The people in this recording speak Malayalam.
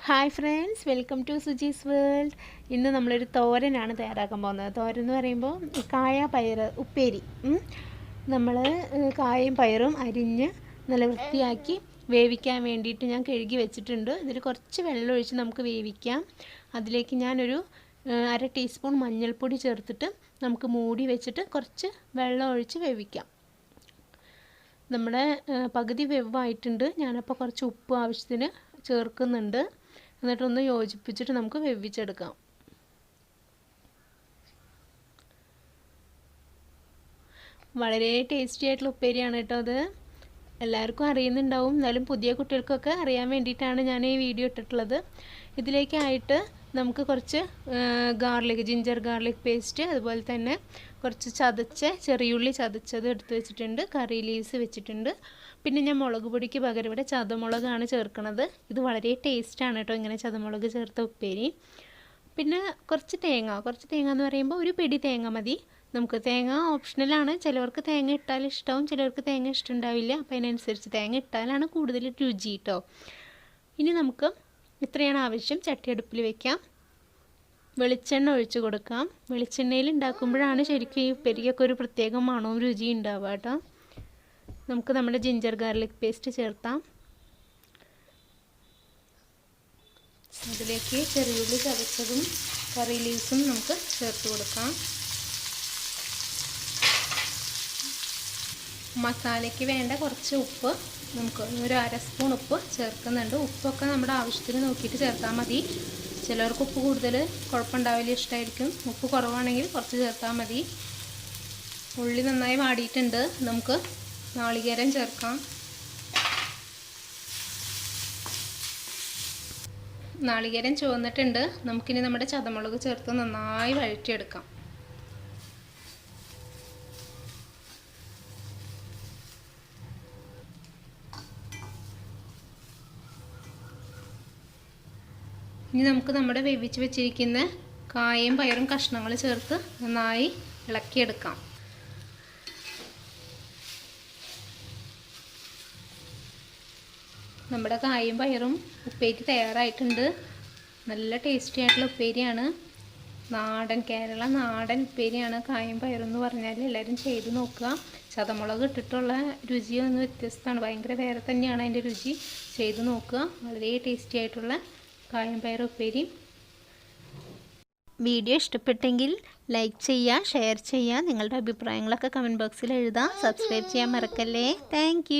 Hi friends, welcome to Suji's world. ഇന്ന് നമ്മളൊരു തോരനാണ് തയ്യാറാക്കാൻ പോകുന്നത്. തോരൻ എന്ന് പറയുമ്പോൾ കായപ്പയർ ഉപ്പേരി. നമ്മൾ കായയും പയറും അരിഞ്ഞ് നല്ല വൃത്തിയാക്കി വേവിക്കാൻ വേണ്ടിയിട്ട് ഞാൻ കഴുകി വെച്ചിട്ടുണ്ട്. ഇതിൽ കുറച്ച് വെള്ളം ഒഴിച്ച് നമുക്ക് വേവിക്കാം. അതിലേക്ക് ഞാനൊരു 1/2 ടീസ്പൂൺ മഞ്ഞൾപ്പൊടി ചേർത്തിട്ട് നമുക്ക് മൂടി വെച്ചിട്ട് കുറച്ച് വെള്ളം ഒഴിച്ച് വേവിക്കാം. നമ്മുടെ പകുതി വെവായിട്ടുണ്ട്. ഞാനപ്പോൾ കുറച്ച് ഉപ്പ് ആവശ്യത്തിന് ചേർക്കുന്നുണ്ട്. എന്നിട്ടൊന്ന് യോജിപ്പിച്ചിട്ട് നമുക്ക് വേവിച്ചെടുക്കാം. വളരെ ടേസ്റ്റി ആയിട്ടുള്ള ഉപ്പേരിയാണ് കേട്ടോ അത്. എല്ലാവർക്കും അറിയുന്നുണ്ടാവും, എന്നാലും പുതിയ കുട്ടികൾക്കൊക്കെ അറിയാൻ വേണ്ടിയിട്ടാണ് ഞാൻ ഈ വീഡിയോ ഇട്ടിട്ടുള്ളത്. ഇതിലേക്കായിട്ട് നമുക്ക് കുറച്ച് ജിഞ്ചർ ഗാർലിക് പേസ്റ്റ്, അതുപോലെ തന്നെ കുറച്ച് ചെറിയുള്ളി ചതച്ചത് എടുത്ത് വെച്ചിട്ടുണ്ട്, കറി ലീവ്സ് വെച്ചിട്ടുണ്ട്. പിന്നെ ഞാൻ മുളക് പൊടിക്ക് പകരം ഇവിടെ ചതമുളകാണ് ചേർക്കുന്നത്. ഇത് വളരെ ടേസ്റ്റാണ് കേട്ടോ ഇങ്ങനെ ചതമുളക് ചേർത്ത ഉപ്പേരി. പിന്നെ കുറച്ച് തേങ്ങ എന്ന് പറയുമ്പോൾ ഒരു പിടി തേങ്ങ മതി. നമുക്ക് തേങ്ങ ഓപ്ഷണലാണ്. ചിലവർക്ക് തേങ്ങ ഇട്ടാൽ ഇഷ്ടമാവും, ചിലവർക്ക് തേങ്ങ ഇഷ്ടമുണ്ടാവില്ല. അപ്പോൾ അതിനനുസരിച്ച് തേങ്ങ ഇട്ടാലാണ് കൂടുതൽ രുചി കേട്ടോ. ഇനി നമുക്ക് ഇത്രയാണ് ആവശ്യം. ചട്ടി അടുപ്പിൽ വെക്കാം. വെളിച്ചെണ്ണ ഒഴിച്ച് കൊടുക്കാം. വെളിച്ചെണ്ണയിൽ ഉണ്ടാക്കുമ്പോഴാണ് ശരിക്കും ഈ ഉപ്പേരിക്കൊക്കെ ഒരു പ്രത്യേക മണവും രുചിയും ഉണ്ടാവുക കേട്ടോ. നമുക്ക് നമ്മുടെ ജിഞ്ചർ ഗാർലിക് പേസ്റ്റ് ചേർത്താം. അതിലേക്ക് ചെറിയുള്ളി ചതച്ചതും കറി ലീവ്സും നമുക്ക് ചേർത്ത് കൊടുക്കാം. മസാലയ്ക്ക് വേണ്ട കുറച്ച് ഉപ്പ് നമുക്ക് ഒരു 1/2 സ്പൂൺ ഉപ്പ് ചേർക്കുന്നുണ്ട്. ഉപ്പൊക്കെ നമ്മുടെ ആവശ്യത്തിന് നോക്കിയിട്ട് ചേർത്താൽ മതി. ചിലർക്ക് ഉപ്പ് കൂടുതൽ കുഴപ്പമുണ്ടാവില്ല, ഇഷ്ടമായിരിക്കും. ഉപ്പ് കുറവാണെങ്കിൽ കുറച്ച് ചേർത്താൽ മതി. ഉള്ളി നന്നായി വാടിയിട്ടുണ്ട്. നമുക്ക് നാളികേരം ചേർക്കാം. നാളികേരം ചുവന്നിട്ടുണ്ട്. നമുക്കിനി നമ്മുടെ ചതമുളക് ചേർത്ത് നന്നായി വഴറ്റിയെടുക്കാം. ഇനി നമുക്ക് നമ്മുടെ വേവിച്ച് വെച്ചിരിക്കുന്ന കായയും പയറും കഷ്ണങ്ങൾ ചേർത്ത് നന്നായി ഇളക്കിയെടുക്കാം. നമ്മുടെ കായയും പയറും ഉപ്പേരി തയ്യാറായിട്ടുണ്ട്. നല്ല ടേസ്റ്റി ആയിട്ടുള്ള ഉപ്പേരിയാണ്. കേരള നാടൻ ഉപ്പേരിയാണ് കായയും പയറും എന്ന് പറഞ്ഞാൽ. എല്ലാവരും ചെയ്ത് നോക്കുക. ചതമുളക് ഇട്ടിട്ടുള്ള രുചി ഒന്ന് വ്യത്യസ്തമാണ്, ഭയങ്കര വേറെ തന്നെയാണ് അതിൻ്റെ രുചി. ചെയ്ത് നോക്കുക. വളരെ ടേസ്റ്റി ആയിട്ടുള്ള കായം പയർ ഉപ്പേരി. വീഡിയോ ഇഷ്ടപ്പെട്ടെങ്കിൽ ലൈക്ക് ചെയ്യുക, ഷെയർ ചെയ്യുക. നിങ്ങളുടെ അഭിപ്രായങ്ങളൊക്കെ കമൻറ്റ് ബോക്സിൽ എഴുതാം. സബ്സ്ക്രൈബ് ചെയ്യാൻ മറക്കല്ലേ. താങ്ക്